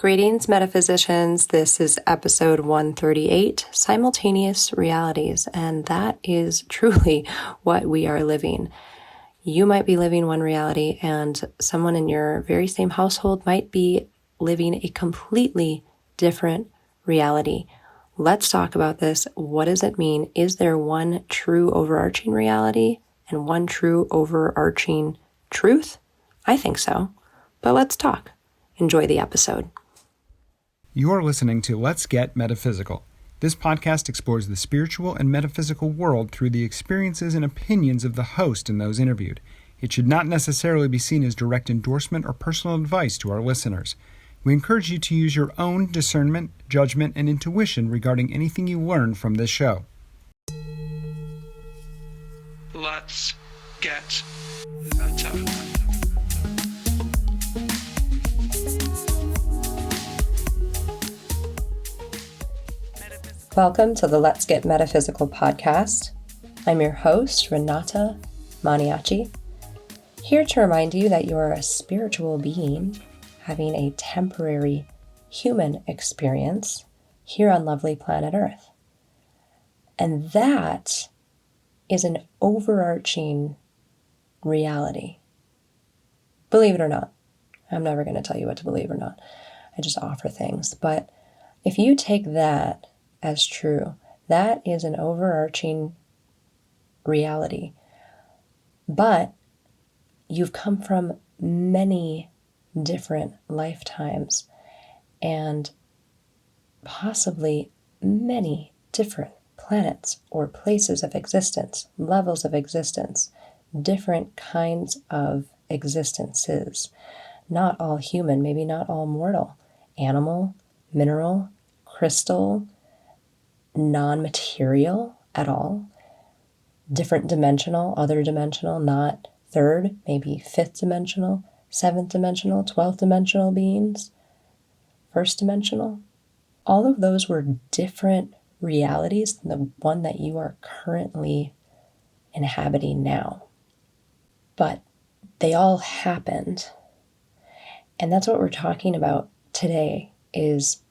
Greetings, metaphysicians. This is episode 138, Simultaneous Realities, and that is truly what we are living. You might be living one reality, and someone in your very same household might be living a completely different reality. Let's talk about this. What does it mean? Is there one true overarching reality and one true overarching truth? I think so, but let's talk. Enjoy the episode. You're listening to Let's Get Metaphysical. This podcast explores the spiritual and metaphysical world through the experiences and opinions of the host and those interviewed. It should not necessarily be seen as direct endorsement or personal advice to our listeners. We encourage you to use your own discernment, judgment, and intuition regarding anything you learn from this show. Let's get meta. Welcome to the Let's Get Metaphysical podcast. I'm your host, Renata Maniaci, here to remind you that you're a spiritual being having a temporary human experience here on lovely planet Earth. And that is an overarching reality. Believe it or not. I'm never going to tell you what to believe or not. I just offer things. But if you take that as true, that is an overarching reality. But you've come from many different lifetimes and possibly many different planets or places of existence, levels of existence, different kinds of existences. Not all human, maybe not all mortal, animal, mineral, crystal, non-material at all, different dimensional, other dimensional, not third, maybe fifth dimensional, seventh dimensional, 12th dimensional beings, first dimensional. All of those were different realities than the one that you are currently inhabiting now. But they all happened. And that's what we're talking about today is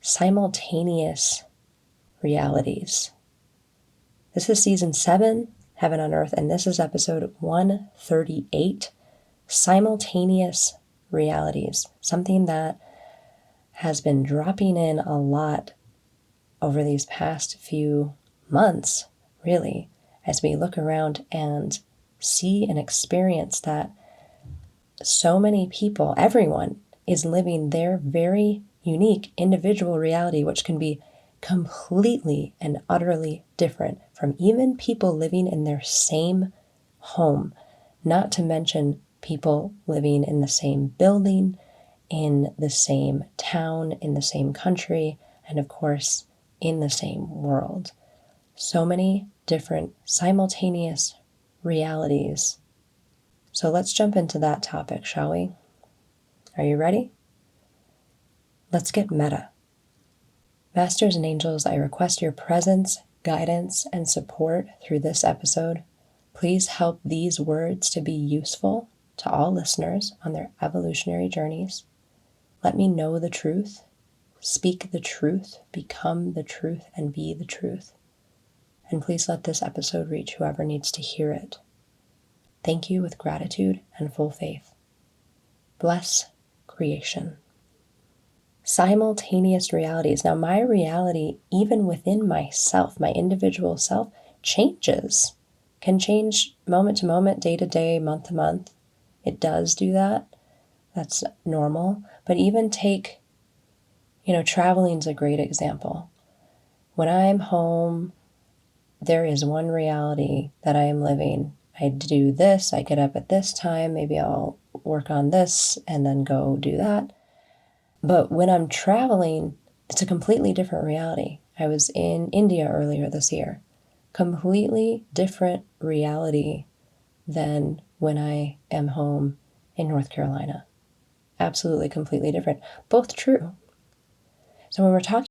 simultaneous realities. This is season 7, Heaven on Earth, and this is episode 138, Simultaneous Realities, something that has been dropping in a lot over these past few months, really, as we look around and see and experience that so many people, everyone, is living their very unique individual reality, which can be completely and utterly different from even people living in their same home, not to mention people living in the same building, in the same town, in the same country, and of course, in the same world. So many different simultaneous realities. So let's jump into that topic, shall we? Are you ready? Let's get meta. Masters and angels, I request your presence, guidance, and support through this episode. Please help these words to be useful to all listeners on their evolutionary journeys. Let me know the truth, speak the truth, become the truth, and be the truth. And please let this episode reach whoever needs to hear it. Thank you with gratitude and full faith. Bless creation. Simultaneous realities. Now, my reality, even within myself, my individual self, changes. Can change moment to moment, day to day, month to month. It does do that. That's normal. But even take, traveling's a great example. When I'm home, there is one reality that I am living. I do this, I get up at this time, maybe I'll work on this and then go do that. But when I'm traveling, it's a completely different reality. I was in India earlier this year. Completely different reality than when I am home in North Carolina. Absolutely, completely different. Both true. So when we're talking